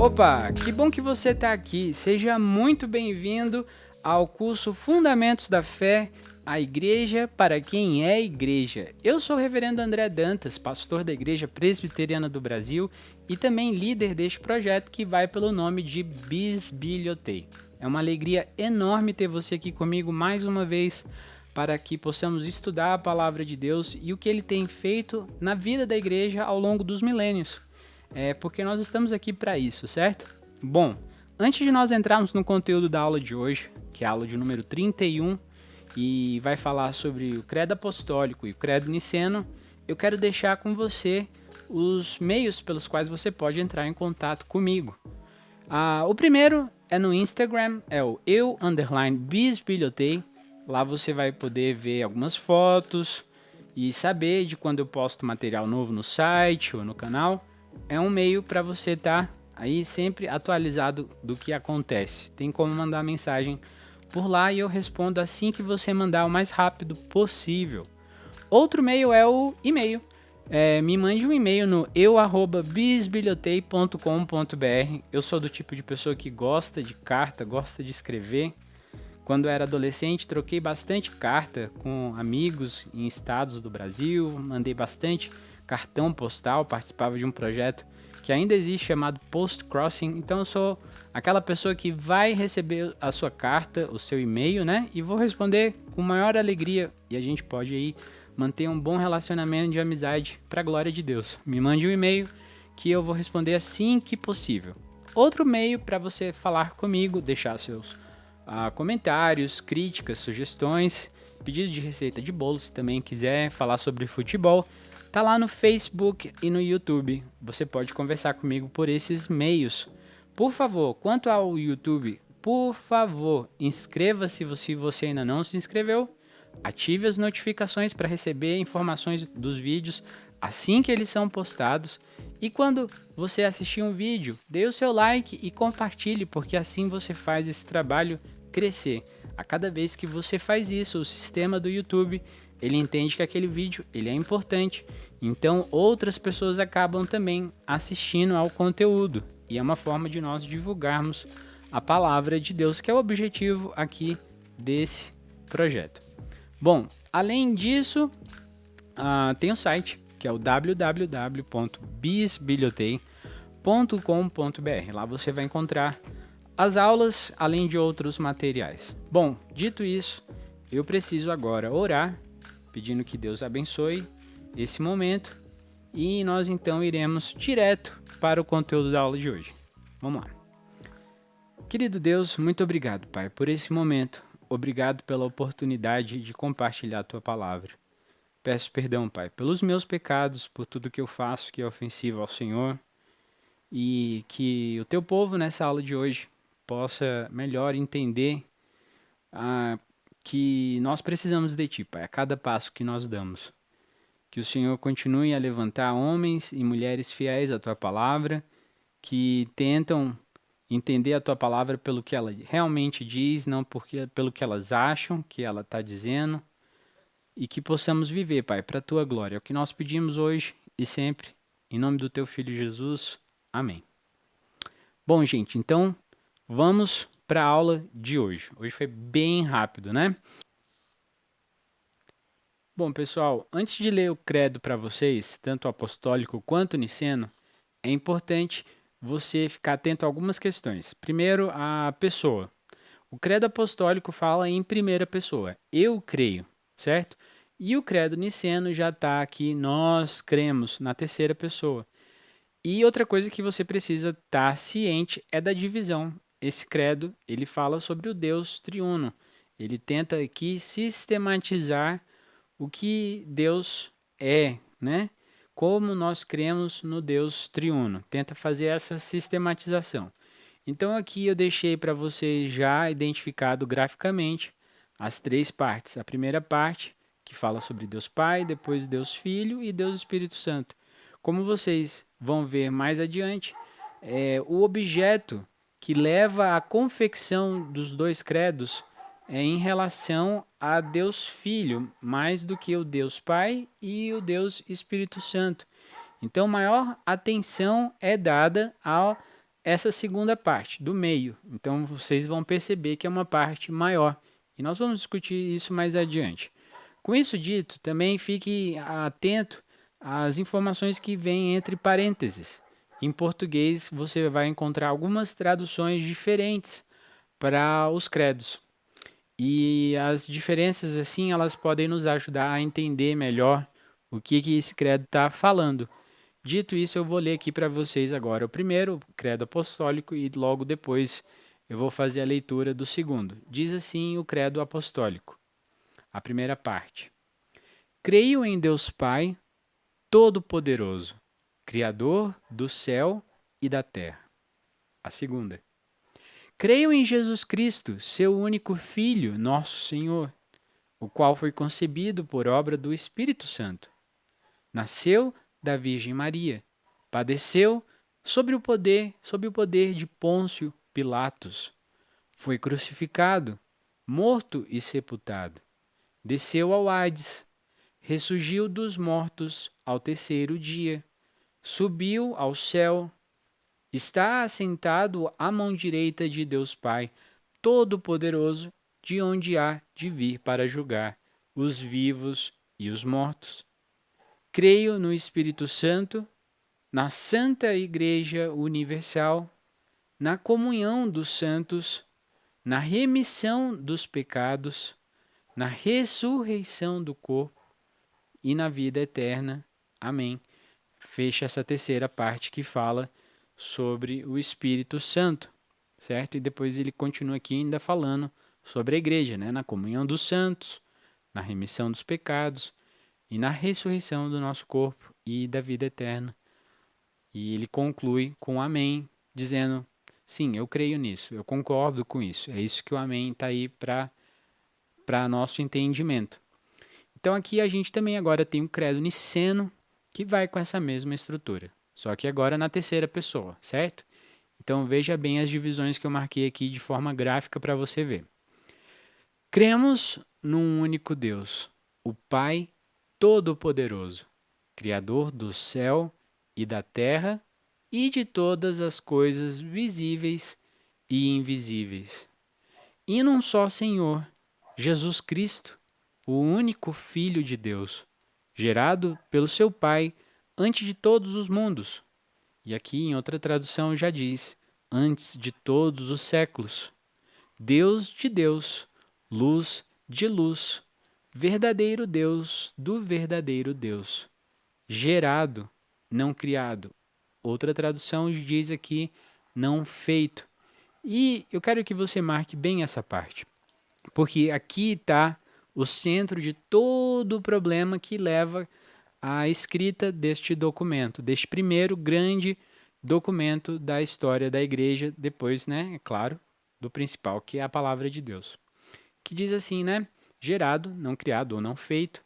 Opa, que bom que você está aqui. Seja muito bem-vindo ao curso Fundamentos da Fé, a Igreja para quem é Igreja. Eu sou o Reverendo André Dantas, pastor da Igreja Presbiteriana do Brasil e também líder deste projeto que vai pelo nome de Bisbilhotei. É uma alegria enorme ter você aqui comigo mais uma vez para que possamos estudar a Palavra de Deus e o que Ele tem feito na vida da igreja ao longo dos milênios. Porque nós estamos aqui para isso, certo? Bom, antes de nós entrarmos no conteúdo da aula de hoje, que é a aula de número 31, e vai falar sobre o credo apostólico e o credo niceno, eu quero deixar com você os meios pelos quais você pode entrar em contato comigo. O primeiro é no Instagram, é o eu_bisbilhotei. Lá você vai poder ver algumas fotos e saber de quando eu posto material novo no site ou no canal. É um meio para você estar aí sempre atualizado do que acontece. Tem como mandar mensagem por lá e eu respondo assim que você mandar o mais rápido possível. Outro meio é o e-mail. Me mande um e-mail no eu@bisbilhotei.com.br. Eu sou do tipo de pessoa que gosta de carta, gosta de escrever. Quando eu era adolescente, troquei bastante carta com amigos em estados do Brasil, mandei bastante cartão postal, participava de um projeto que ainda existe chamado Post Crossing. Então eu sou aquela pessoa que vai receber a sua carta, o seu e-mail, né? E vou responder com maior alegria e a gente pode aí manter um bom relacionamento de amizade para a glória de Deus. Me mande um e-mail que eu vou responder assim que possível. Outro meio para você falar comigo, deixar seus comentários, críticas, sugestões, pedido de receita de bolo, se também quiser falar sobre futebol, tá lá no Facebook e no YouTube. Você pode conversar comigo por esses meios. Por favor, quanto ao YouTube, por favor, inscreva-se se você ainda não se inscreveu. Ative as notificações para receber informações dos vídeos assim que eles são postados. E quando você assistir um vídeo, dê o seu like e compartilhe, porque assim você faz esse trabalho crescer. A cada vez que você faz isso, o sistema do YouTube, ele entende que aquele vídeo ele é importante. Então outras pessoas acabam também assistindo ao conteúdo. E é uma forma de nós divulgarmos a palavra de Deus, que é o objetivo aqui desse projeto. Bom, além disso, tem o site, que é o www.bisbilhotei.com.br. Lá você vai encontrar as aulas, além de outros materiais. Bom, dito isso, eu preciso agora orar, pedindo que Deus abençoe esse momento, e nós então iremos direto para o conteúdo da aula de hoje. Vamos lá. Querido Deus, muito obrigado, Pai, por esse momento. Obrigado pela oportunidade de compartilhar a Tua palavra. Peço perdão, Pai, pelos meus pecados, por tudo que eu faço que é ofensivo ao Senhor, e que o Teu povo nessa aula de hoje possa melhor entender que nós precisamos de Ti, Pai, a cada passo que nós damos. Que o Senhor continue a levantar homens e mulheres fiéis à Tua palavra, que tentam entender a Tua palavra pelo que ela realmente diz, não pelo que elas acham que ela está dizendo, e que possamos viver, Pai, para a Tua glória. É o que nós pedimos hoje e sempre, em nome do Teu Filho Jesus. Amém. Bom, gente, então vamos para a aula de hoje. Hoje foi bem rápido, né? Bom, pessoal, antes de ler o credo para vocês, tanto apostólico quanto niceno, é importante você ficar atento a algumas questões. Primeiro, a pessoa. O credo apostólico fala em primeira pessoa. Eu creio, certo? E o credo niceno já está aqui, nós cremos, na terceira pessoa. E outra coisa que você precisa estar ciente é da divisão. Esse credo, ele fala sobre o Deus triuno. Ele tenta aqui sistematizar o que Deus é, né? Como nós cremos no Deus triuno. Tenta fazer essa sistematização. Então aqui eu deixei para você já identificado graficamente as três partes. A primeira parte, que fala sobre Deus Pai, depois Deus Filho e Deus Espírito Santo. Como vocês vão ver mais adiante, o objeto que leva à confecção dos dois credos é em relação a Deus Filho, mais do que o Deus Pai e o Deus Espírito Santo. Então, maior atenção é dada essa segunda parte, do meio. Então vocês vão perceber que é uma parte maior. E nós vamos discutir isso mais adiante. Com isso dito, também fique atento às informações que vêm entre parênteses. Em português, você vai encontrar algumas traduções diferentes para os credos. E as diferenças, assim, elas podem nos ajudar a entender melhor o que esse credo está falando. Dito isso, eu vou ler aqui para vocês agora o primeiro, o credo apostólico, e logo depois eu vou fazer a leitura do segundo. Diz assim o credo apostólico, a primeira parte. Creio em Deus Pai, Todo-Poderoso, Criador do céu e da terra. A segunda. Creio em Jesus Cristo, seu único Filho, nosso Senhor, o qual foi concebido por obra do Espírito Santo. Nasceu da Virgem Maria, padeceu sob o poder de Pôncio Pilatos, foi crucificado, morto e sepultado, desceu ao Hades, ressurgiu dos mortos ao terceiro dia, subiu ao céu, está assentado à mão direita de Deus Pai Todo-Poderoso, de onde há de vir para julgar os vivos e os mortos. Creio no Espírito Santo, na Santa Igreja Universal, na comunhão dos santos, na remissão dos pecados, na ressurreição do corpo e na vida eterna. Amém. Fecha essa terceira parte que fala sobre o Espírito Santo, certo? E depois ele continua aqui ainda falando sobre a igreja, né? Na comunhão dos santos, na remissão dos pecados e na ressurreição do nosso corpo e da vida eterna. E ele conclui com amém, dizendo, sim, eu creio nisso, eu concordo com isso. É isso que o amém está aí para nosso entendimento. Então aqui a gente também agora tem um credo niceno que vai com essa mesma estrutura, só que agora na terceira pessoa, certo? Então veja bem as divisões que eu marquei aqui de forma gráfica para você ver. Cremos num único Deus, o Pai Todo-Poderoso, Criador do céu e da terra e de todas as coisas visíveis e invisíveis. E num só Senhor, Jesus Cristo, o único Filho de Deus, gerado pelo seu Pai antes de todos os mundos. E aqui em outra tradução já diz, antes de todos os séculos. Deus de Deus, luz de luz, verdadeiro Deus do verdadeiro Deus, gerado, não criado. Outra tradução diz aqui, não feito. E eu quero que você marque bem essa parte, porque aqui está o centro de todo o problema que leva à escrita deste documento, deste primeiro grande documento da história da igreja, depois, né, é claro, do principal, que é a palavra de Deus. Que diz assim, né, gerado, não criado ou não feito,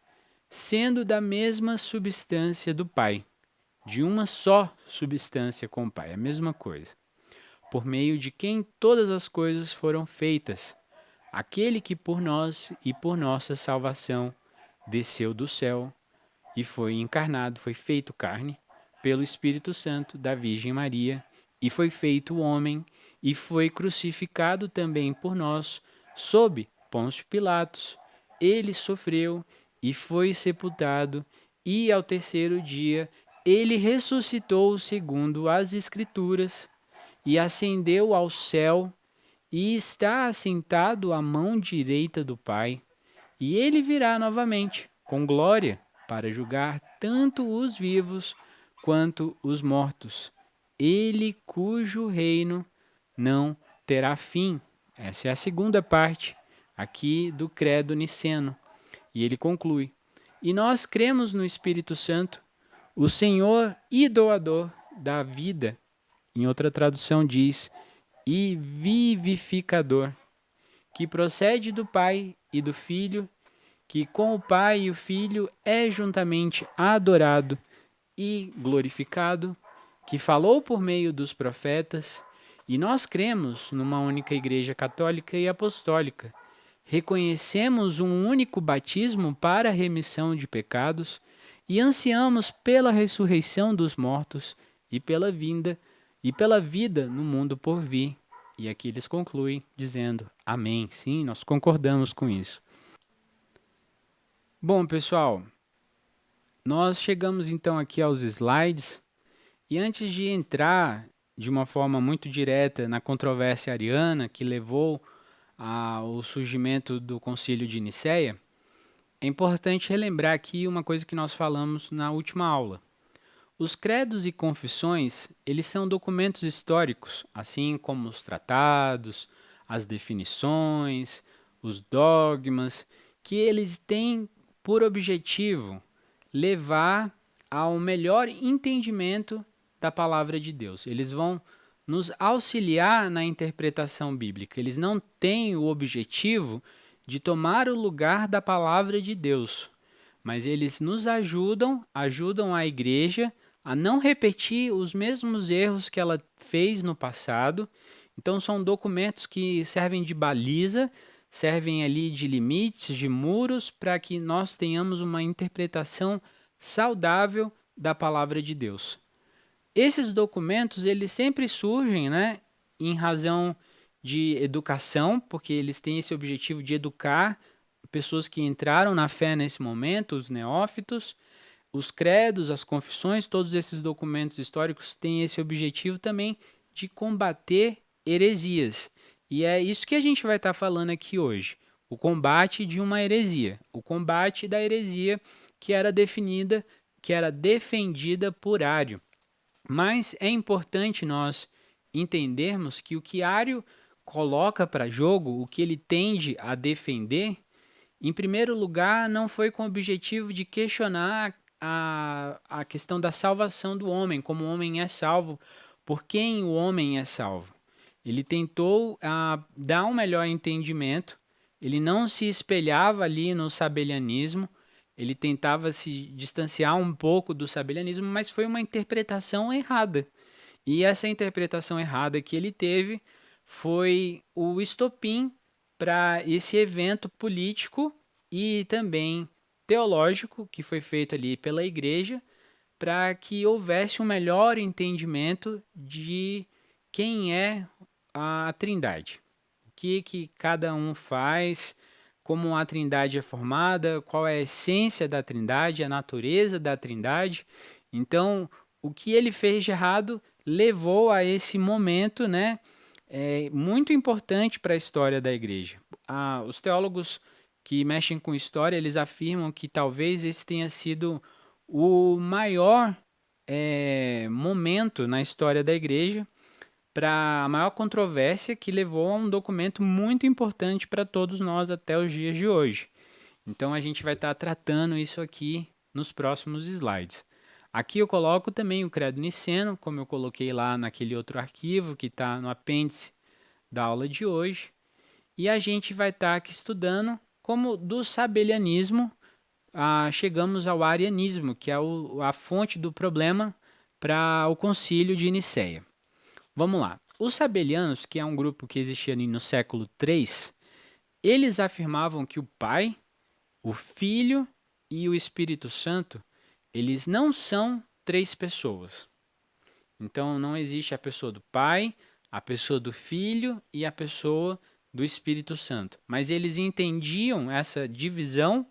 sendo da mesma substância do Pai, de uma só substância com o Pai, a mesma coisa, por meio de quem todas as coisas foram feitas, aquele que por nós e por nossa salvação desceu do céu e foi encarnado, foi feito carne, pelo Espírito Santo da Virgem Maria, e foi feito homem, e foi crucificado também por nós, sob Pôncio Pilatos. Ele sofreu e foi sepultado, e ao terceiro dia ele ressuscitou segundo as Escrituras, e ascendeu ao céu, e está assentado à mão direita do Pai, e ele virá novamente, com glória, para julgar tanto os vivos quanto os mortos. Ele cujo reino não terá fim. Essa é a segunda parte aqui do credo niceno. E ele conclui, e nós cremos no Espírito Santo, o Senhor e doador da vida. Em outra tradução diz, e vivificador, que procede do Pai e do Filho, que com o Pai e o Filho é juntamente adorado e glorificado, que falou por meio dos profetas, e nós cremos numa única Igreja Católica e Apostólica. Reconhecemos um único batismo para a remissão de pecados e ansiamos pela ressurreição dos mortos e pela vinda e pela vida no mundo por vir. E aqui eles concluem dizendo amém. Sim, nós concordamos com isso. Bom, pessoal, nós chegamos então aqui aos slides e antes de entrar de uma forma muito direta na controvérsia ariana que levou ao surgimento do Concílio de Nicéia, é importante relembrar aqui uma coisa que nós falamos na última aula. Os credos e confissões, eles são documentos históricos, assim como os tratados, as definições, os dogmas, que eles têm por objetivo levar ao melhor entendimento da palavra de Deus. Eles vão nos auxiliar na interpretação bíblica. Eles não têm o objetivo de tomar o lugar da palavra de Deus, mas eles nos ajudam a igreja a não repetir os mesmos erros que ela fez no passado. Então são documentos que servem de baliza, servem ali de limites, de muros, para que nós tenhamos uma interpretação saudável da palavra de Deus. Esses documentos, eles sempre surgem, né, em razão de educação, porque eles têm esse objetivo de educar pessoas que entraram na fé nesse momento, os neófitos. Os credos, as confissões, todos esses documentos históricos têm esse objetivo também de combater heresias. E é isso que a gente vai estar falando aqui hoje. O combate de uma heresia. O combate da heresia que era definida, que era defendida por Ário. Mas é importante nós entendermos que o que Ário coloca para jogo, o que ele tende a defender, em primeiro lugar, não foi com o objetivo de questionar a questão da salvação do homem, como o homem é salvo, por quem o homem é salvo. Ele tentou dar um melhor entendimento, ele não se espelhava ali no sabelianismo, ele tentava se distanciar um pouco do sabelianismo, mas foi uma interpretação errada. E essa interpretação errada que ele teve foi o estopim para esse evento político e também teológico que foi feito ali pela igreja para que houvesse um melhor entendimento de quem é a Trindade. O que cada um faz, como a Trindade é formada, qual é a essência da Trindade, a natureza da Trindade. Então, o que ele fez de errado levou a esse momento, né, muito importante para a história da igreja. Os teólogos que mexem com história, eles afirmam que talvez esse tenha sido o maior momento na história da igreja, para a maior controvérsia que levou a um documento muito importante para todos nós até os dias de hoje. Então a gente vai estar tratando isso aqui nos próximos slides. Aqui eu coloco também o credo niceno, como eu coloquei lá naquele outro arquivo que está no apêndice da aula de hoje. E a gente vai estar aqui estudando como do sabelianismo chegamos ao arianismo, que é a fonte do problema para o concílio de Nicéia. Vamos lá. Os sabelianos, que é um grupo que existia ali no século III, eles afirmavam que o Pai, o Filho e o Espírito Santo, eles não são três pessoas. Então não existe a pessoa do Pai, a pessoa do Filho e a pessoa do Espírito Santo. Mas eles entendiam essa divisão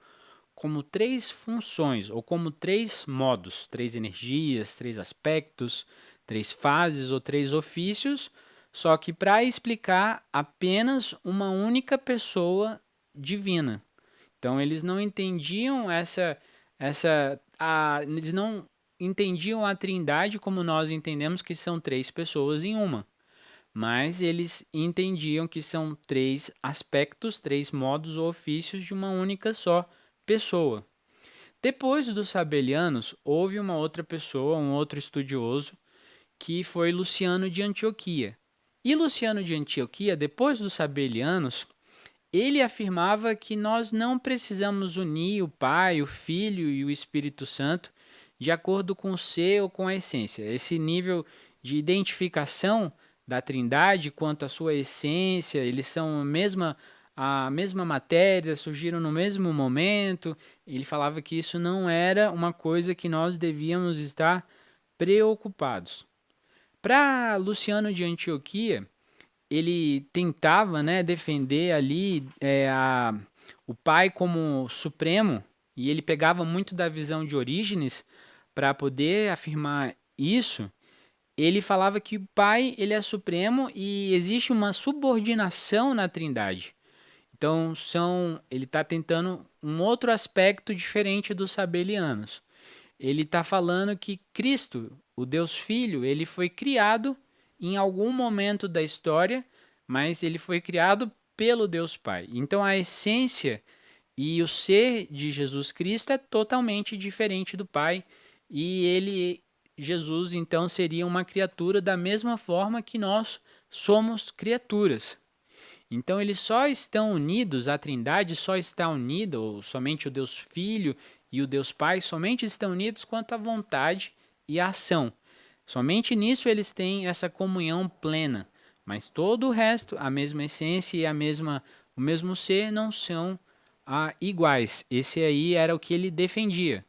como três funções, ou como três modos, três energias, três aspectos, três fases ou três ofícios, só que para explicar apenas uma única pessoa divina. Então eles não entendiam eles não entendiam a Trindade como nós entendemos que são três pessoas em uma. Mas eles entendiam que são três aspectos, três modos ou ofícios de uma única só pessoa. Depois dos sabelianos, houve uma outra pessoa, um outro estudioso, que foi Luciano de Antioquia. E Luciano de Antioquia, depois dos sabelianos, ele afirmava que nós não precisamos unir o Pai, o Filho e o Espírito Santo de acordo com o ser ou com a essência. Esse nível de identificação da Trindade quanto à sua essência, eles são a mesma matéria, surgiram no mesmo momento. Ele falava que isso não era uma coisa que nós devíamos estar preocupados. Para Luciano de Antioquia, ele tentava, né, defender ali o pai como supremo, e ele pegava muito da visão de Orígenes para poder afirmar isso. Ele falava que o pai ele é supremo e existe uma subordinação na Trindade. Então ele está tentando um outro aspecto diferente dos sabelianos. Ele está falando que Cristo, o Deus Filho, ele foi criado em algum momento da história, mas ele foi criado pelo Deus Pai. Então a essência e o ser de Jesus Cristo é totalmente diferente do Pai, e Jesus, então, seria uma criatura da mesma forma que nós somos criaturas. Então eles só estão unidos, a Trindade só está unida, ou somente o Deus Filho e o Deus Pai somente estão unidos quanto à vontade e à ação. Somente nisso eles têm essa comunhão plena, mas todo o resto, a mesma essência e o mesmo ser não são iguais. Esse aí era o que ele defendia.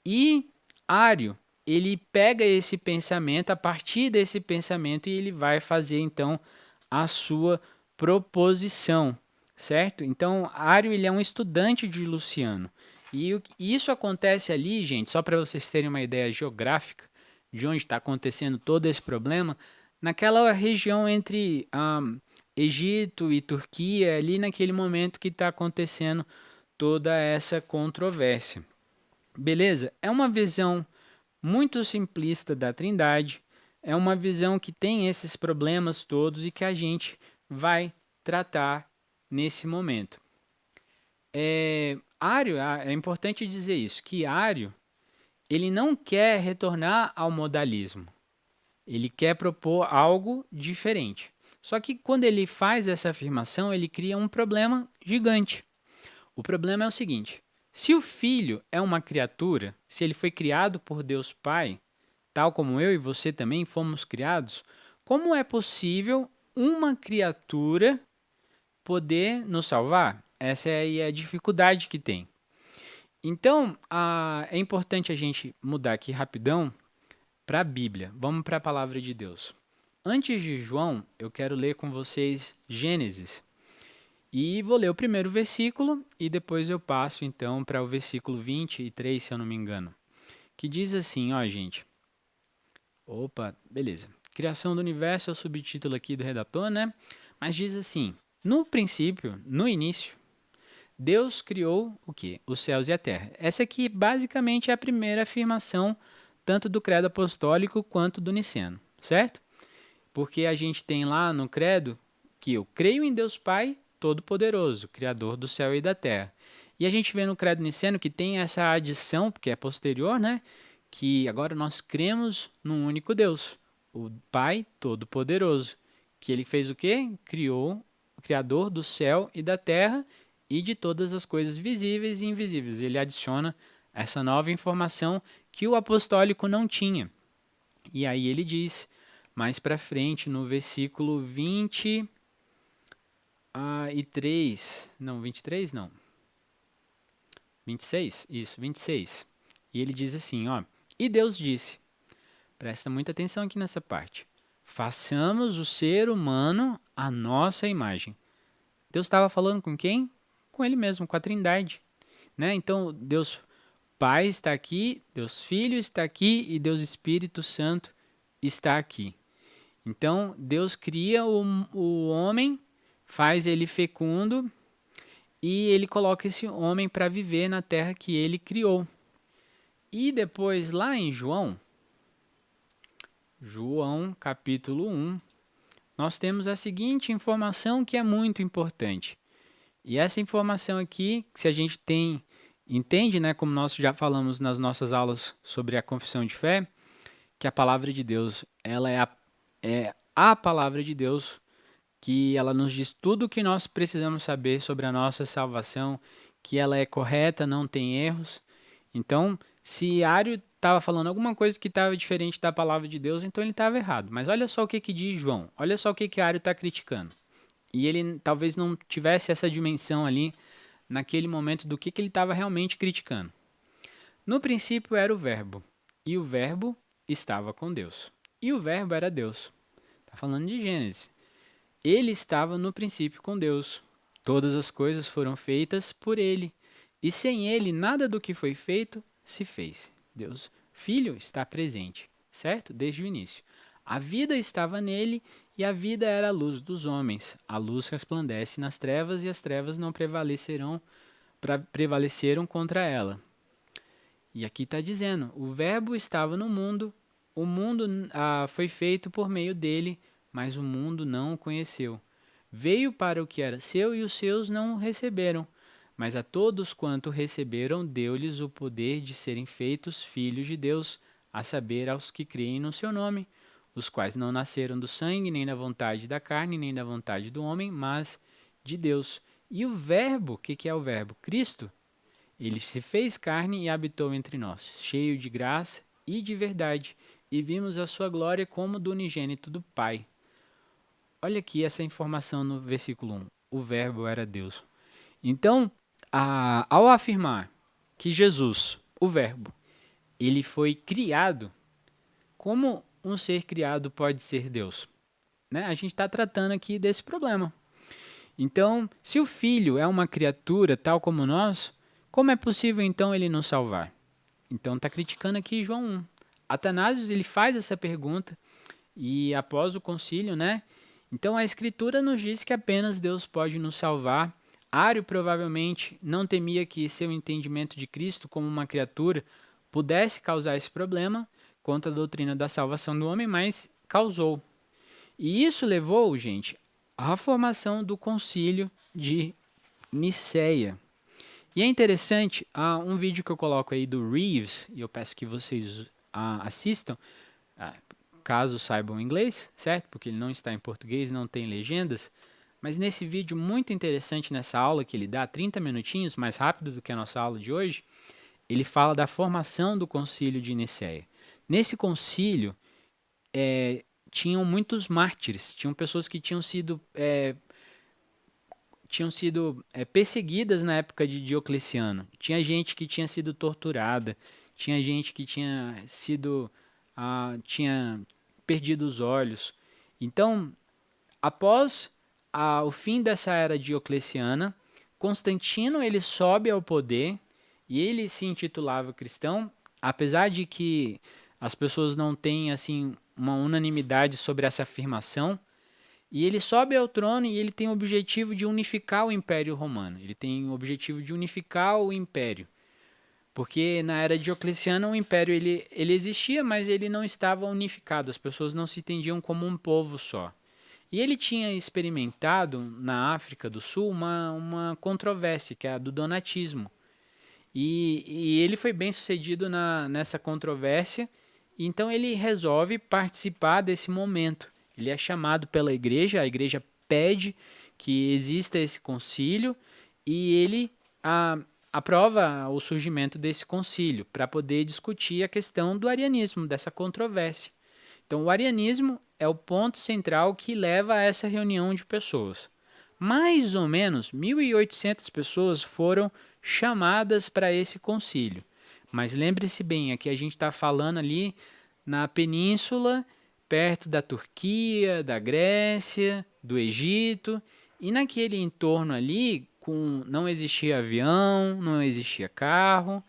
E Ário, ele pega esse pensamento, a partir desse pensamento, e ele vai fazer então a sua proposição, certo? Então, Ário ele é um estudante de Luciano. E isso acontece ali, gente, só para vocês terem uma ideia geográfica de onde está acontecendo todo esse problema, naquela região entre Egito e Turquia, ali naquele momento que está acontecendo toda essa controvérsia. Beleza? É uma visão muito simplista da Trindade, é uma visão que tem esses problemas todos e que a gente vai tratar nesse momento. Ário, é importante dizer isso, que Ário ele não quer retornar ao modalismo, ele quer propor algo diferente. Só que quando ele faz essa afirmação, ele cria um problema gigante. O problema é o seguinte: se o filho é uma criatura, se ele foi criado por Deus Pai, tal como eu e você também fomos criados, como é possível uma criatura poder nos salvar? Essa é a dificuldade que tem. Então, é importante a gente mudar aqui rapidão para a Bíblia. Vamos para a palavra de Deus. Antes de João, eu quero ler com vocês Gênesis. E vou ler o primeiro versículo e depois eu passo então para o versículo 23, se eu não me engano. Que diz assim, ó, gente. Opa, beleza. Criação do universo é o subtítulo aqui do redator, né? Mas diz assim: no princípio, no início, Deus criou o quê? Os céus e a terra. Essa aqui basicamente é a primeira afirmação tanto do credo apostólico quanto do niceno, certo? Porque a gente tem lá no credo que eu creio em Deus Pai Todo-Poderoso, Criador do céu e da terra. E a gente vê no credo niceno que tem essa adição, porque é posterior, né? Que agora nós cremos num único Deus, o Pai Todo-Poderoso, que ele fez o quê? Criou o Criador do céu e da terra e de todas as coisas visíveis e invisíveis. Ele adiciona essa nova informação que o apostólico não tinha. E aí ele diz, mais para frente, no versículo 23, não, 23 não, 26, isso, 26. E ele diz assim, ó, e Deus disse, presta muita atenção aqui nessa parte, façamos o ser humano à nossa imagem. Deus estava falando com quem? Com ele mesmo, com a Trindade, né? Então, Deus Pai está aqui, Deus Filho está aqui e Deus Espírito Santo está aqui. Então, Deus cria o homem, faz ele fecundo e ele coloca esse homem para viver na terra que ele criou. E depois, lá em João capítulo 1, nós temos a seguinte informação que é muito importante. E essa informação aqui, se a gente entende, né, como nós já falamos nas nossas aulas sobre a confissão de fé, que a palavra de Deus ela é a palavra de Deus, que ela nos diz tudo o que nós precisamos saber sobre a nossa salvação, que ela é correta, não tem erros. Então, se Ário estava falando alguma coisa que estava diferente da palavra de Deus, então ele estava errado. Mas olha só o que diz João, olha só o que Ário está criticando. E ele talvez não tivesse essa dimensão ali, naquele momento, do que ele estava realmente criticando. No princípio era o Verbo, e o Verbo estava com Deus. e o Verbo era Deus. Está falando de Gênesis. Ele estava no princípio com Deus. Todas as coisas foram feitas por ele. E sem ele, nada do que foi feito se fez. Deus, Filho, está presente, certo? Desde o início. A vida estava nele e a vida era a luz dos homens. A luz resplandece nas trevas e as trevas não prevaleceram contra ela. E aqui está dizendo, o Verbo estava no mundo, o mundo foi feito por meio dele, mas o mundo não o conheceu. Veio para o que era seu e os seus não o receberam. Mas a todos quanto receberam, deu-lhes o poder de serem feitos filhos de Deus, a saber, aos que creem no seu nome, os quais não nasceram do sangue, nem da vontade da carne, nem da vontade do homem, mas de Deus. E o Verbo, o que é o Verbo? Cristo. Ele se fez carne e habitou entre nós, cheio de graça e de verdade, e vimos a sua glória como do unigênito do Pai. Olha aqui essa informação no versículo 1. O Verbo era Deus. Então, ao afirmar que Jesus, o Verbo, ele foi criado, como um ser criado pode ser Deus? Né? A gente está tratando aqui desse problema. Então, se o Filho é uma criatura tal como nós, como é possível então ele nos salvar? Então está criticando aqui João 1. Atanásio ele faz essa pergunta e após o concílio, né? Então a Escritura nos diz que apenas Deus pode nos salvar. Ário provavelmente não temia que seu entendimento de Cristo como uma criatura pudesse causar esse problema contra a doutrina da salvação do homem, mas causou. E isso levou, gente, à formação do concílio de Nicéia. E é interessante, um vídeo que eu coloco aí do Reeves, e eu peço que vocês assistam, caso saibam inglês, certo? Porque ele não está em português, não tem legendas. Mas nesse vídeo muito interessante, nessa aula que ele dá, 30 minutinhos, mais rápido do que a nossa aula de hoje, ele fala da formação do concílio de Nicéia. Nesse concílio, tinham muitos mártires, tinham pessoas que tinham sido perseguidas na época de Diocleciano. Tinha gente que tinha sido torturada, tinha gente que tinha perdido os olhos. Então, após o fim dessa era diocleciana, Constantino ele sobe ao poder e ele se intitulava cristão, apesar de que as pessoas não têm assim uma unanimidade sobre essa afirmação. E ele sobe ao trono e ele tem o objetivo de unificar o Império Romano. Ele tem o objetivo de unificar o Império. Porque na era diocleciana o Império ele existia, mas ele não estava unificado. As pessoas não se entendiam como um povo só. E ele tinha experimentado na África do Sul uma controvérsia, que é a do donatismo. E ele foi bem sucedido nessa controvérsia, então ele resolve participar desse momento. Ele é chamado pela igreja, a igreja pede que exista esse concílio e ele aprova o surgimento desse concílio para poder discutir a questão do arianismo, dessa controvérsia. Então, o arianismo é o ponto central que leva a essa reunião de pessoas. Mais ou menos 1.800 pessoas foram chamadas para esse concílio. Mas lembre-se bem, aqui a gente está falando ali na península, perto da Turquia, da Grécia, do Egito, e naquele entorno ali não existia avião, não existia carro,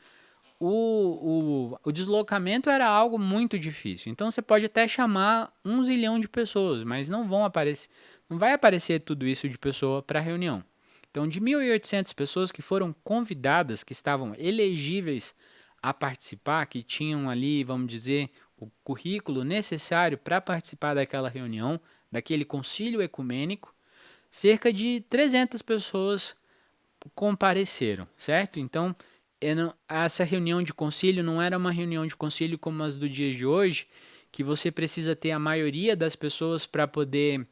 o deslocamento era algo muito difícil. Então você pode até chamar 1 zilhão de pessoas, mas não vai aparecer tudo isso de pessoa para a reunião. Então, de 1.800 pessoas que foram convidadas, que estavam elegíveis a participar, que tinham ali, vamos dizer, o currículo necessário para participar daquela reunião, daquele concílio ecumênico, cerca de 300 pessoas compareceram, certo? Então, essa reunião de concílio não era uma reunião de concílio como as do dia de hoje, que você precisa ter a maioria das pessoas para poder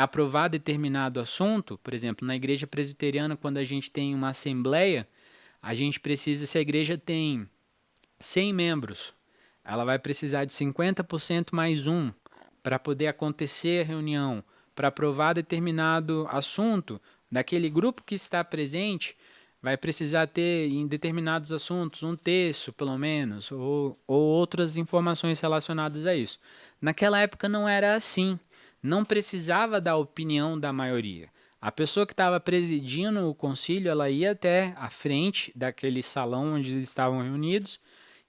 aprovar determinado assunto. Por exemplo, na igreja presbiteriana, quando a gente tem uma assembleia, a gente precisa, se a igreja tem 100 membros, ela vai precisar de 50% mais um para poder acontecer a reunião, para aprovar determinado assunto daquele grupo que está presente. vai precisar ter em determinados assuntos um terço, pelo menos, ou outras informações relacionadas a isso. Naquela época não era assim. Não precisava da opinião da maioria. A pessoa que estava presidindo o concílio, ela ia até a frente daquele salão onde eles estavam reunidos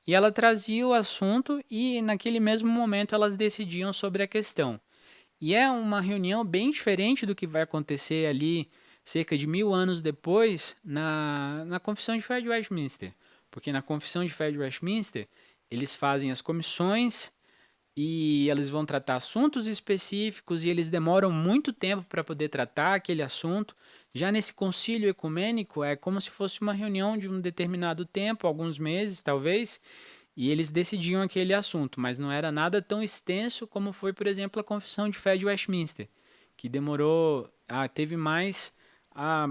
e ela trazia o assunto e naquele mesmo momento elas decidiam sobre a questão. E é uma reunião bem diferente do que vai acontecer ali cerca de 1000 anos depois na Confissão de Fé de Westminster. Porque na Confissão de Fé de Westminster eles fazem as comissões e eles vão tratar assuntos específicos e eles demoram muito tempo para poder tratar aquele assunto. Já nesse concílio ecumênico é como se fosse uma reunião de um determinado tempo, alguns meses talvez, e eles decidiam aquele assunto, mas não era nada tão extenso como foi, por exemplo, a Confissão de Fé de Westminster, que demorou, teve ah,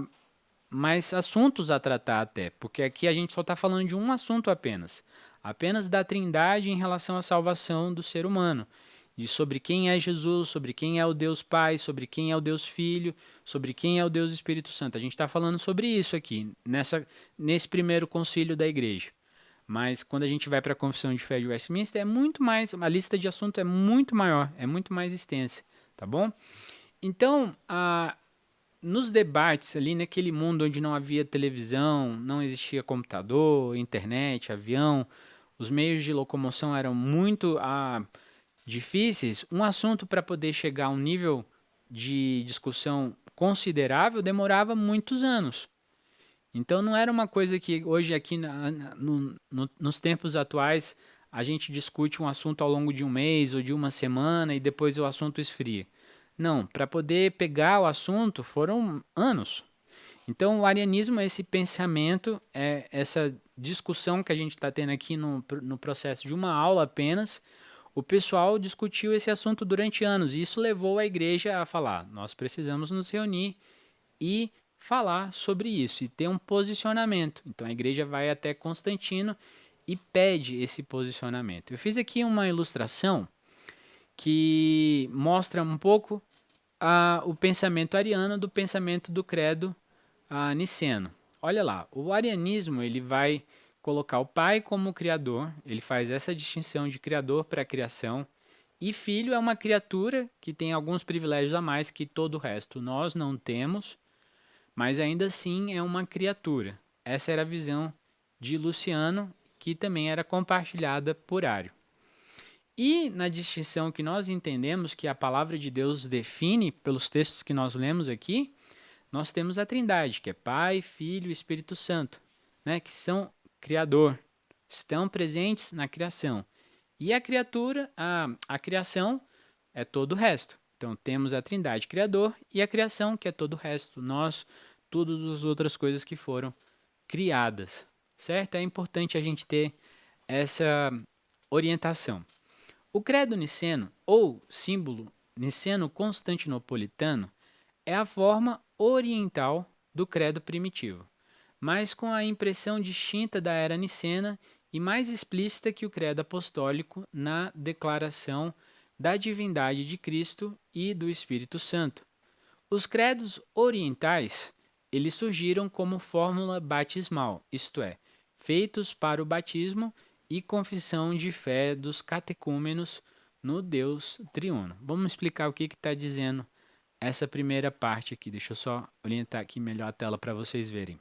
mais assuntos a tratar até, porque aqui a gente só está falando de um assunto apenas da Trindade em relação à salvação do ser humano, e sobre quem é Jesus, sobre quem é o Deus Pai, sobre quem é o Deus Filho, sobre quem é o Deus Espírito Santo. A gente está falando sobre isso aqui, nesse primeiro concílio da igreja. Mas quando a gente vai para a Confissão de Fé de Westminster, é muito mais, a lista de assuntos é muito maior, é muito mais extensa, tá bom? Então, nos debates ali naquele mundo onde não havia televisão, não existia computador, internet, avião, os meios de locomoção eram muito difíceis, um assunto para poder chegar a um nível de discussão considerável demorava muitos anos. Então não era uma coisa que hoje aqui nos tempos atuais a gente discute um assunto ao longo de um mês ou de uma semana e depois o assunto esfria. Não, para poder pegar o assunto foram anos. Então o arianismo é esse pensamento, é essa discussão que a gente está tendo aqui no processo de uma aula apenas. O pessoal discutiu esse assunto durante anos e isso levou a igreja a falar: nós precisamos nos reunir e falar sobre isso e ter um posicionamento. Então a igreja vai até Constantino e pede esse posicionamento. Eu fiz aqui uma ilustração que mostra um pouco o pensamento ariano do pensamento do credo niceno. Olha lá, o arianismo ele vai colocar o Pai como criador, ele faz essa distinção de criador para criação, e filho é uma criatura que tem alguns privilégios a mais que todo o resto nós não temos, mas ainda assim é uma criatura. Essa era a visão de Luciano, que também era compartilhada por Ário. E na distinção que nós entendemos que a palavra de Deus define pelos textos que nós lemos aqui, nós temos a Trindade, que é Pai, Filho e Espírito Santo, né, que são Criador, estão presentes na criação. E a criatura, a criação é todo o resto. Então temos a Trindade Criador e a criação, que é todo o resto. Nós, todas as outras coisas que foram criadas, certo? É importante a gente ter essa orientação. O credo niceno, ou símbolo niceno-constantinopolitano, é a forma oriental do credo primitivo, mas com a impressão distinta da era nicena e mais explícita que o credo apostólico na declaração da divindade de Cristo e do Espírito Santo. Os credos orientais, eles surgiram como fórmula batismal, isto é, feitos para o batismo e confissão de fé dos catecúmenos no Deus triuno. Vamos explicar o que está dizendo essa primeira parte aqui. Deixa eu só orientar aqui melhor a tela para vocês verem.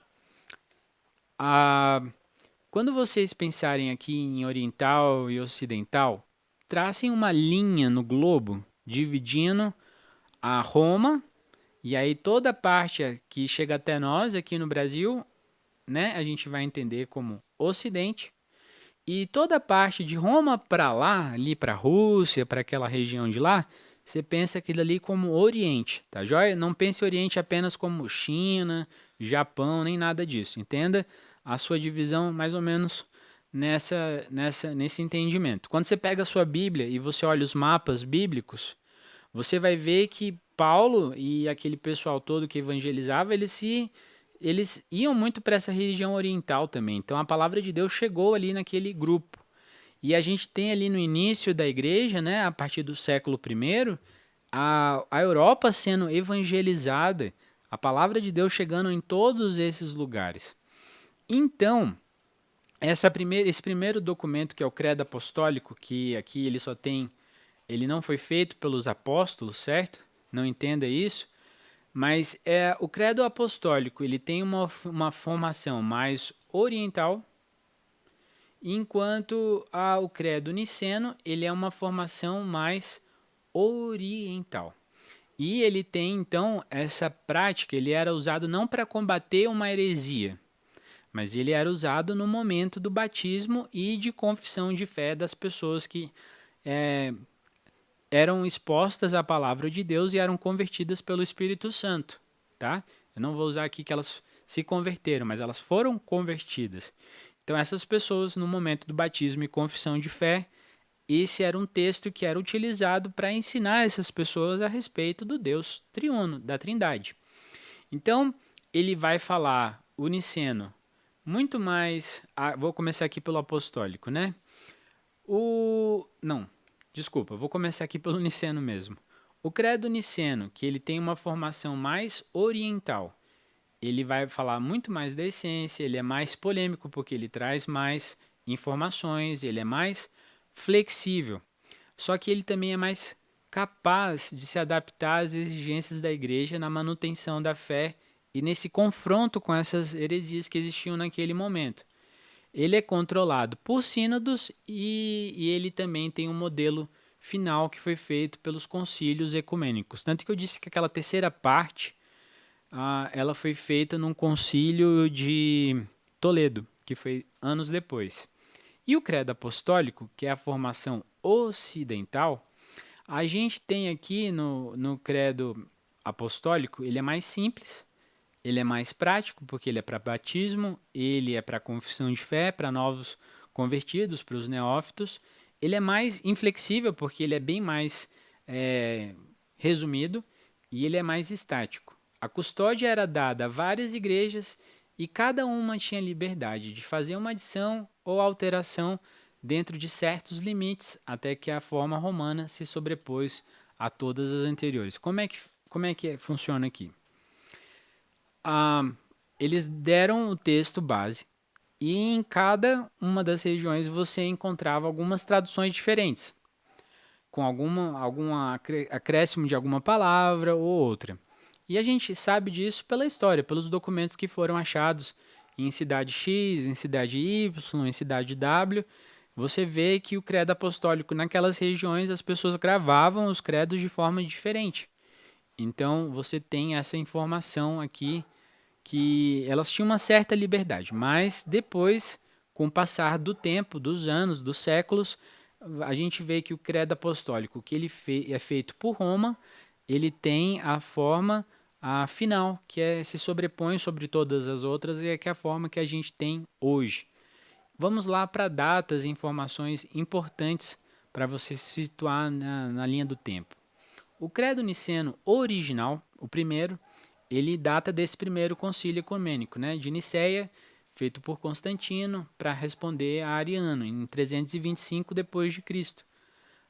Quando vocês pensarem aqui em oriental e ocidental, tracem uma linha no globo dividindo a Roma, e aí toda a parte que chega até nós aqui no Brasil, né, a gente vai entender como Ocidente, e toda a parte de Roma para lá, ali para a Rússia, para aquela região de lá, você pensa aquilo ali como Oriente, tá joia? Não pense Oriente apenas como China, Japão, nem nada disso. Entenda a sua divisão mais ou menos nesse entendimento. Quando você pega a sua Bíblia e você olha os mapas bíblicos, você vai ver que Paulo e aquele pessoal todo que evangelizava, eles iam muito para essa região oriental também. Então a palavra de Deus chegou ali naquele grupo. E a gente tem ali no início da igreja, né, a partir do século I, a Europa sendo evangelizada, a palavra de Deus chegando em todos esses lugares. Então, esse primeiro documento, que é o Credo Apostólico, que aqui ele não foi feito pelos apóstolos, certo? Não entenda isso. Mas o Credo Apostólico, ele tem uma formação mais oriental, enquanto o Credo Niceno, ele é uma formação mais oriental. E ele tem, então, essa prática, ele era usado não para combater uma heresia, mas ele era usado no momento do batismo e de confissão de fé das pessoas que eram expostas à palavra de Deus e eram convertidas pelo Espírito Santo, tá? Eu não vou usar aqui que elas se converteram, mas elas foram convertidas. Então essas pessoas, no momento do batismo e confissão de fé, esse era um texto que era utilizado para ensinar essas pessoas a respeito do Deus triuno, da Trindade. Então, ele vai falar o niceno muito mais. Vou começar aqui pelo apostólico, né? Não, desculpa, vou começar aqui pelo niceno mesmo. O credo niceno, que ele tem uma formação mais oriental, ele vai falar muito mais da essência, ele é mais polêmico porque ele traz mais informações, ele é mais flexível. Só que ele também é mais capaz de se adaptar às exigências da igreja na manutenção da fé e nesse confronto com essas heresias que existiam naquele momento. Ele é controlado por sínodos e ele também tem um modelo final que foi feito pelos concílios ecumênicos. Tanto que eu disse que aquela terceira parte ela foi feita num concílio de Toledo, que foi anos depois. E o credo apostólico, que é a formação ocidental, a gente tem aqui no credo apostólico, ele é mais simples, ele é mais prático, porque ele é para batismo, ele é para confissão de fé, para novos convertidos, para os neófitos. Ele é mais inflexível, porque ele é bem mais resumido, e ele é mais estático. A custódia era dada a várias igrejas e cada uma tinha liberdade de fazer uma adição ou alteração dentro de certos limites, até que a forma romana se sobrepôs a todas as anteriores. Como é que funciona aqui? Eles deram o texto base e em cada uma das regiões você encontrava algumas traduções diferentes, com algum acréscimo de alguma palavra ou outra. E a gente sabe disso pela história, pelos documentos que foram achados em cidade X, em cidade Y, em cidade W. Você vê que o credo apostólico naquelas regiões as pessoas gravavam os credos de forma diferente. Então você tem essa informação aqui que elas tinham uma certa liberdade, mas depois, com o passar do tempo, dos anos, dos séculos, a gente vê que o credo apostólico, que ele é feito por Roma, ele tem a forma final, que se sobrepõe sobre todas as outras e é que é a forma que a gente tem hoje. Vamos lá para datas e informações importantes para você se situar na linha do tempo. O credo niceno original, o primeiro, ele data desse primeiro concílio ecumênico, né, de Nicéia, feito por Constantino para responder a Ariano em 325 depois de Cristo,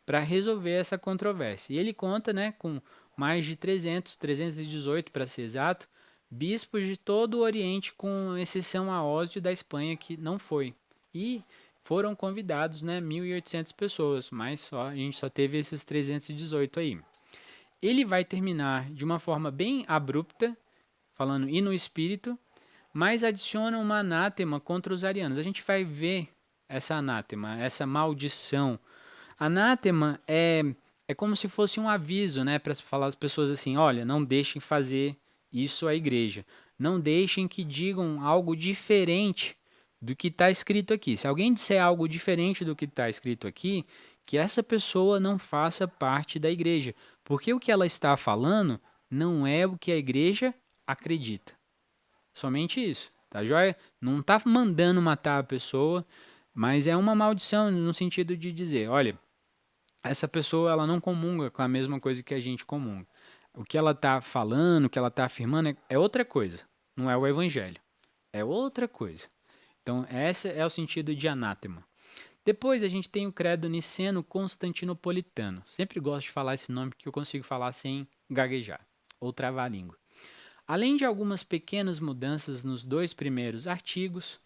para resolver essa controvérsia. E ele conta, né, com mais de 318 para ser exato, bispos de todo o Oriente, com exceção a Osio da Espanha, que não foi. E foram convidados, né, 1.800 pessoas, mas a gente só teve esses 318 aí. Ele vai terminar de uma forma bem abrupta, falando e no espírito, mas adiciona uma anátema contra os arianos. A gente vai ver essa anátema, essa maldição. Anátema é como se fosse um aviso, né, para falar às pessoas assim, olha, não deixem fazer isso à igreja. Não deixem que digam algo diferente do que está escrito aqui. Se alguém disser algo diferente do que está escrito aqui, que essa pessoa não faça parte da igreja, porque o que ela está falando não é o que a igreja acredita. Somente isso, tá joia? Não está mandando matar a pessoa, mas é uma maldição no sentido de dizer, olha, essa pessoa ela não comunga com a mesma coisa que a gente comunga. O que ela está falando, o que ela está afirmando é outra coisa, não é o evangelho, é outra coisa. Então, esse é o sentido de anátema. Depois a gente tem o credo niceno-constantinopolitano. Sempre gosto de falar esse nome porque eu consigo falar sem gaguejar ou travar a língua. Além de algumas pequenas mudanças nos dois primeiros artigos,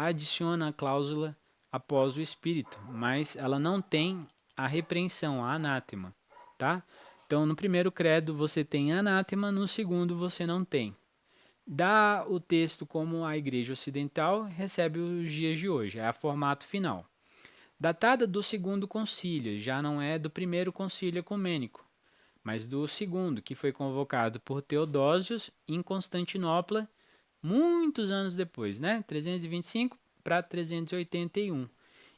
adiciona a cláusula após o espírito, mas ela não tem a repreensão, a anátema, tá? Então, no primeiro credo você tem anátema, no segundo você não tem. Dá o texto como a Igreja Ocidental recebe os dias de hoje, é o formato final. Datada do segundo concílio, já não é do primeiro concílio ecumênico, mas do segundo, que foi convocado por Teodósios em Constantinopla, muitos anos depois, né? 325 para 381.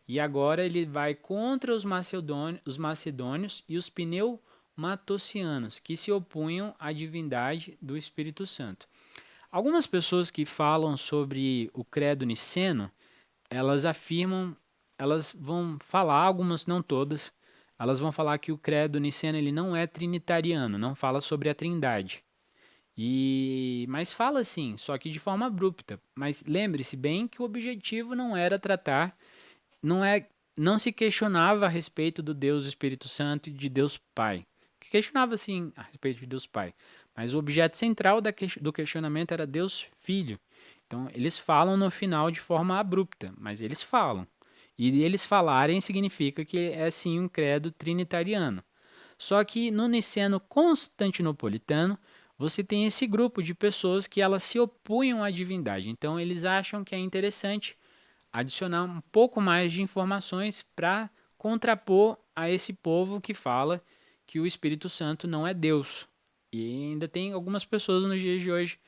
E agora ele vai contra os macedônios e os pneumatossianos, que se opunham à divindade do Espírito Santo. Algumas pessoas que falam sobre o credo niceno, elas afirmam, elas vão falar, algumas não todas, elas vão falar que o credo niceno ele não é trinitariano, não fala sobre a trindade. Mas fala sim, só que de forma abrupta. Mas lembre-se bem que o objetivo não era tratar, não se questionava a respeito do Deus Espírito Santo e de Deus Pai. Questionava sim a respeito de Deus Pai, mas o objeto central do questionamento era Deus Filho. Então eles falam no final de forma abrupta, mas eles falam. E eles falarem significa que é sim um credo trinitariano. Só que no Niceno Constantinopolitano, você tem esse grupo de pessoas que elas se opunham à divindade. Então eles acham que é interessante adicionar um pouco mais de informações para contrapor a esse povo que fala que o Espírito Santo não é Deus. E ainda tem algumas pessoas nos dias de hoje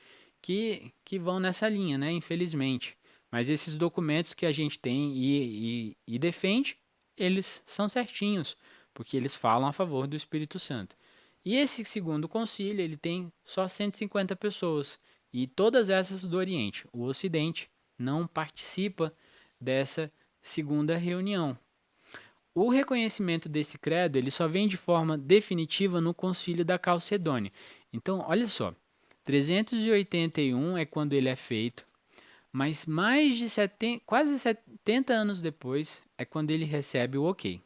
que vão nessa linha, né? Infelizmente. Mas esses documentos que a gente tem e defende, eles são certinhos, porque eles falam a favor do Espírito Santo. E esse segundo concílio, ele tem só 150 pessoas, e todas essas do Oriente. O Ocidente não participa dessa segunda reunião. O reconhecimento desse credo ele só vem de forma definitiva no Concílio da Calcedônia. Então, olha só, 381 é quando ele é feito, mas mais de quase 70 anos depois é quando ele recebe o ok.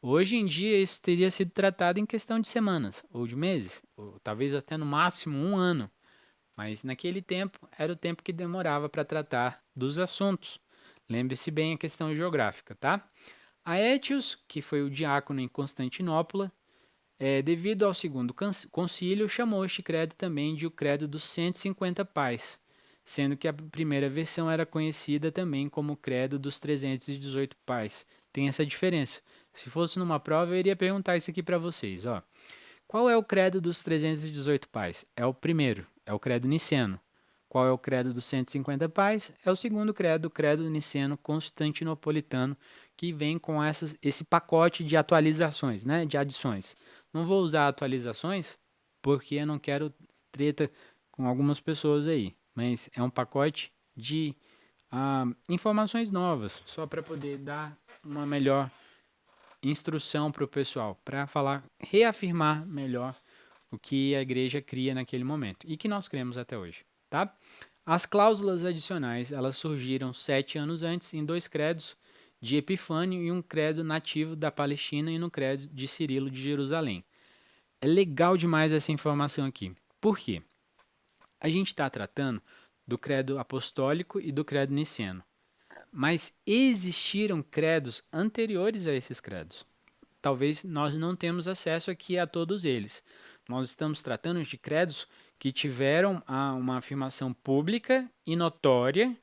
Hoje em dia isso teria sido tratado em questão de semanas, ou de meses, ou talvez até no máximo um ano, mas naquele tempo era o tempo que demorava para tratar dos assuntos. Lembre-se bem a questão geográfica, tá? Aétios, que foi o diácono em Constantinopla, devido ao segundo concílio, chamou este credo também de o credo dos 150 pais, sendo que a primeira versão era conhecida também como o credo dos 318 pais. Tem essa diferença. Se fosse numa prova, eu iria perguntar isso aqui para vocês. Ó. Qual é o credo dos 318 pais? É o primeiro, é o credo niceno. Qual é o credo dos 150 pais? É o segundo credo, o credo niceno constantinopolitano, que vem com esse pacote de atualizações, né, de adições. Não vou usar atualizações porque eu não quero treta com algumas pessoas aí, mas é um pacote de informações novas, só para poder dar uma melhor instrução para o pessoal, para falar, reafirmar melhor o que a igreja cria naquele momento e que nós cremos até hoje, tá? As cláusulas adicionais, elas surgiram 7 anos antes em 2 credos de Epifânio e um credo nativo da Palestina e no credo de Cirilo de Jerusalém. É legal demais essa informação aqui. Por quê? A gente está tratando do credo apostólico e do credo niceno. Mas existiram credos anteriores a esses credos. Talvez nós não temos acesso aqui a todos eles. Nós estamos tratando de credos que tiveram uma afirmação pública e notória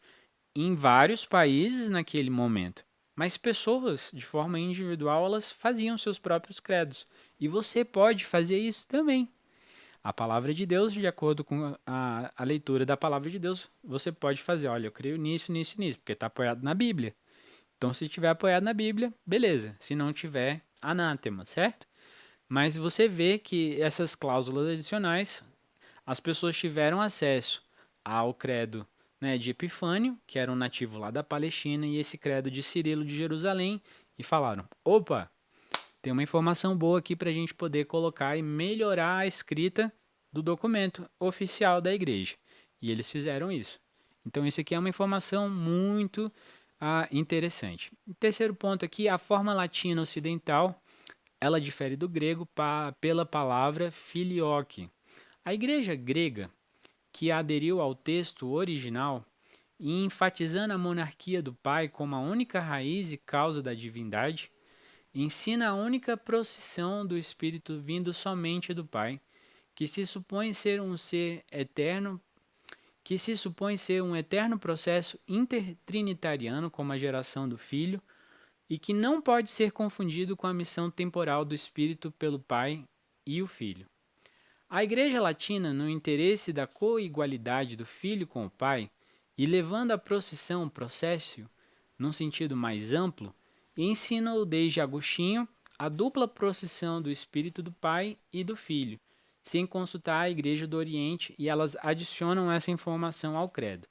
em vários países naquele momento. Mas pessoas, de forma individual, elas faziam seus próprios credos. E você pode fazer isso também. A palavra de Deus, de acordo com a leitura da palavra de Deus, você pode fazer, olha, eu creio nisso, nisso, nisso, porque está apoiado na Bíblia. Então, se estiver apoiado na Bíblia, beleza. Se não tiver, anátema, certo? Mas você vê que essas cláusulas adicionais, as pessoas tiveram acesso ao credo, né, de Epifânio, que era um nativo lá da Palestina, e esse credo de Cirilo de Jerusalém, e falaram, opa, tem uma informação boa aqui para a gente poder colocar e melhorar a escrita do documento oficial da igreja. E eles fizeram isso. Então, isso aqui é uma informação muito interessante. O terceiro ponto aqui, a forma latina ocidental, ela difere do grego pela palavra filioque. A igreja grega, que aderiu ao texto original, e enfatizando a monarquia do Pai como a única raiz e causa da divindade, ensina a única procissão do Espírito vindo somente do Pai, que se supõe ser um ser eterno, que se supõe ser um eterno processo intertrinitariano como a geração do Filho, e que não pode ser confundido com a missão temporal do Espírito pelo Pai e o Filho. A Igreja Latina, no interesse da coigualdade do Filho com o Pai, e levando a procissão processio, num sentido mais amplo, ensinou desde Agostinho a dupla procissão do Espírito do Pai e do Filho, sem consultar a Igreja do Oriente, e elas adicionam essa informação ao credo.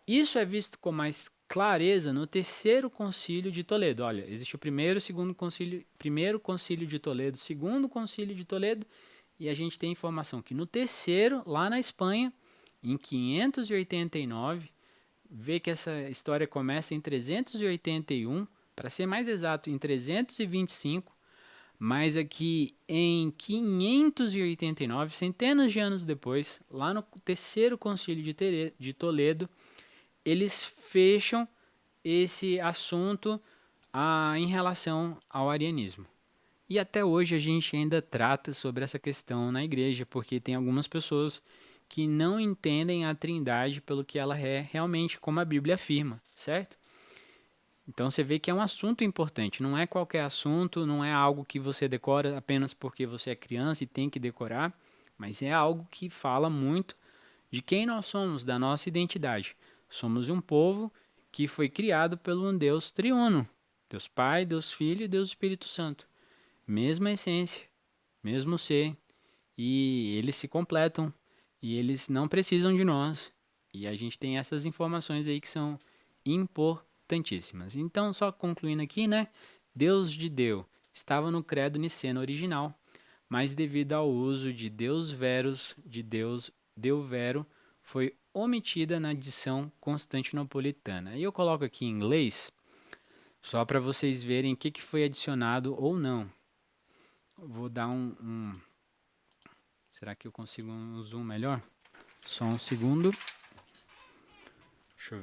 Isso é visto com mais clareza no terceiro concílio de Toledo. Olha, existe o primeiro, segundo concílio, primeiro concílio de Toledo, segundo concílio de Toledo, e a gente tem informação que no terceiro, lá na Espanha, em 589, vê que essa história começa em 381, para ser mais exato, em 325, mas aqui em 589, centenas de anos depois, lá no terceiro concílio de Toledo, eles fecham esse assunto em relação ao arianismo. E até hoje a gente ainda trata sobre essa questão na igreja, porque tem algumas pessoas que não entendem a Trindade pelo que ela é realmente, como a Bíblia afirma, certo? Então você vê que é um assunto importante, não é qualquer assunto, não é algo que você decora apenas porque você é criança e tem que decorar, mas é algo que fala muito de quem nós somos, da nossa identidade. Somos um povo que foi criado pelo um Deus triuno, Deus Pai, Deus Filho e Deus Espírito Santo. Mesma essência, mesmo ser, e eles se completam, e eles não precisam de nós. E a gente tem essas informações aí que são importantíssimas. Então, só concluindo aqui, né? Deus de Deu estava no credo niceno original, mas devido ao uso de Deus Verus, de Deus Deu Vero, foi omitida na edição constantinopolitana. E eu coloco aqui em inglês, só para vocês verem o que foi adicionado ou não. Vou dar Será que eu consigo um zoom melhor? Só um segundo. Deixa eu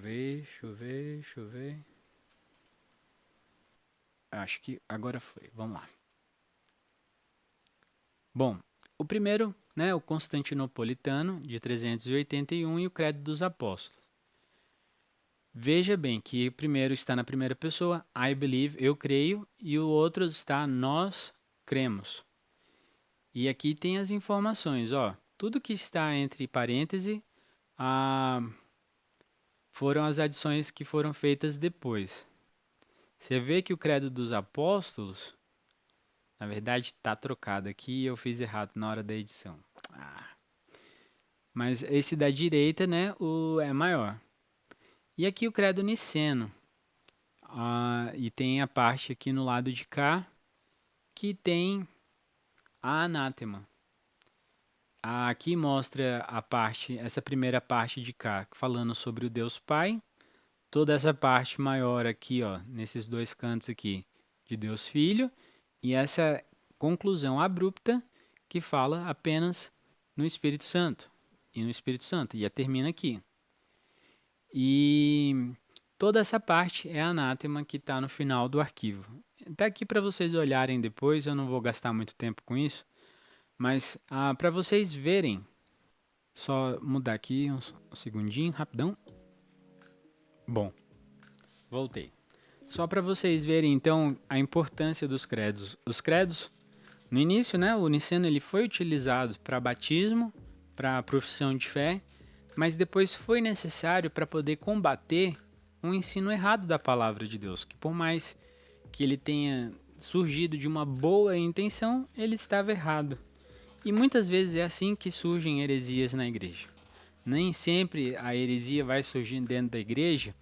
ver. Acho que agora foi. Vamos lá. Bom, o primeiro, né, o Constantinopolitano, de 381, e o Credo dos Apóstolos. Veja bem que o primeiro está na primeira pessoa, I believe, eu creio, e o outro está nós cremos. E aqui tem as informações, ó. Tudo que está entre parênteses foram as adições que foram feitas depois. Você vê que o credo dos apóstolos, na verdade, está trocado aqui e eu fiz errado na hora da edição. Mas esse da direita, né, é maior. E aqui o credo niceno. E tem a parte aqui no lado de cá que tem a anátema. Aqui mostra essa primeira parte de cá, falando sobre o Deus Pai. Toda essa parte maior aqui, ó, nesses dois cantos aqui, de Deus Filho. E essa conclusão abrupta que fala apenas no Espírito Santo. E no Espírito Santo. E termina aqui. E toda essa parte é a anátema que está no final do arquivo. Está aqui para vocês olharem depois, eu não vou gastar muito tempo com isso. Mas para vocês verem, só mudar aqui um segundinho, rapidão. Bom, voltei. Só para vocês verem, então, a importância dos credos. Os credos, no início, né, o niceno ele foi utilizado para batismo, para profissão de fé, mas depois foi necessário para poder combater um ensino errado da palavra de Deus, que por mais que ele tenha surgido de uma boa intenção, ele estava errado. E muitas vezes é assim que surgem heresias na igreja. Nem sempre a heresia vai surgir dentro da igreja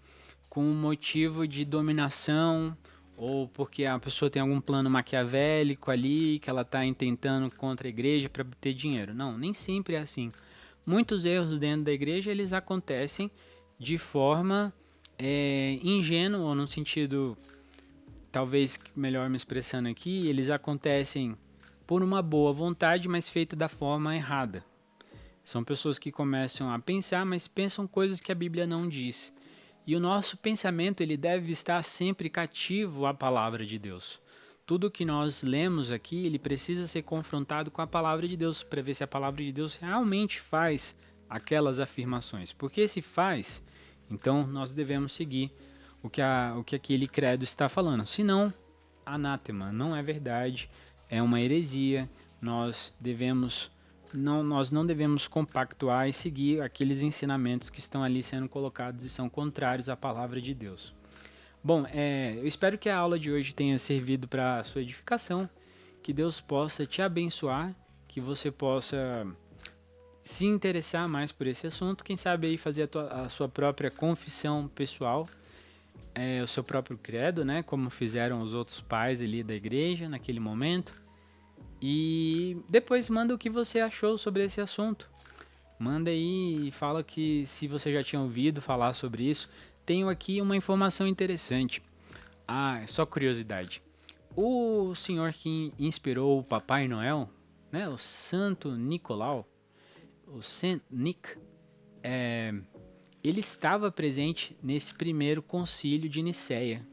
com um motivo de dominação ou porque a pessoa tem algum plano maquiavélico ali que ela está intentando contra a igreja para obter dinheiro. Não, nem sempre é assim. Muitos erros dentro da igreja eles acontecem de forma ingênua, ou no sentido, talvez melhor me expressando aqui, eles acontecem por uma boa vontade, mas feita da forma errada. São pessoas que começam a pensar, mas pensam coisas que a Bíblia não diz. E o nosso pensamento ele deve estar sempre cativo à palavra de Deus. Tudo que nós lemos aqui, ele precisa ser confrontado com a palavra de Deus para ver se a palavra de Deus realmente faz aquelas afirmações. Porque se faz, então nós devemos seguir o que aquele credo está falando. Se não, anátema, não é verdade, é uma heresia. Nós não devemos compactuar e seguir aqueles ensinamentos que estão ali sendo colocados e são contrários à palavra de Deus. Bom, eu espero que a aula de hoje tenha servido para a sua edificação, que Deus possa te abençoar, que você possa se interessar mais por esse assunto, quem sabe aí fazer a sua própria confissão pessoal, o seu próprio credo, né, como fizeram os outros pais ali da igreja naquele momento. E depois manda o que você achou sobre esse assunto. Manda aí e fala que se você já tinha ouvido falar sobre isso. Tenho aqui uma informação interessante. É só curiosidade. O senhor que inspirou o Papai Noel, né, o Santo Nicolau, o Saint Nick, ele estava presente nesse primeiro concílio de Nicéia.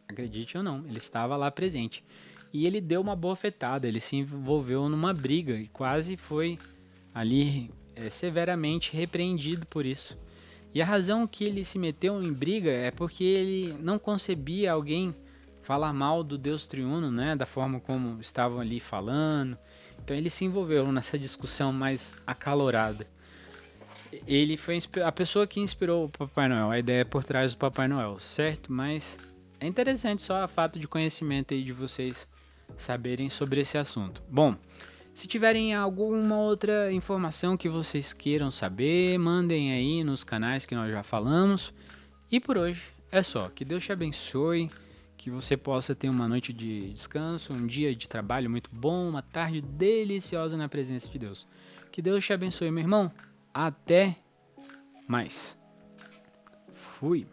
Acredite ou não, ele estava lá presente. E ele deu uma bofetada, ele se envolveu numa briga e quase foi ali severamente repreendido por isso. E a razão que ele se meteu em briga é porque ele não concebia alguém falar mal do Deus triuno, né, da forma como estavam ali falando. Então ele se envolveu nessa discussão mais acalorada. Ele foi a pessoa que inspirou o Papai Noel, a ideia por trás do Papai Noel, certo? Mas é interessante só o fato de conhecimento aí de vocês saberem sobre esse assunto. Bom, se tiverem alguma outra informação que vocês queiram saber, mandem aí nos canais que nós já falamos. E por hoje é só. Que Deus te abençoe, que você possa ter uma noite de descanso, um dia de trabalho muito bom, uma tarde deliciosa na presença de Deus. Que Deus te abençoe, meu irmão. Até mais. Fui.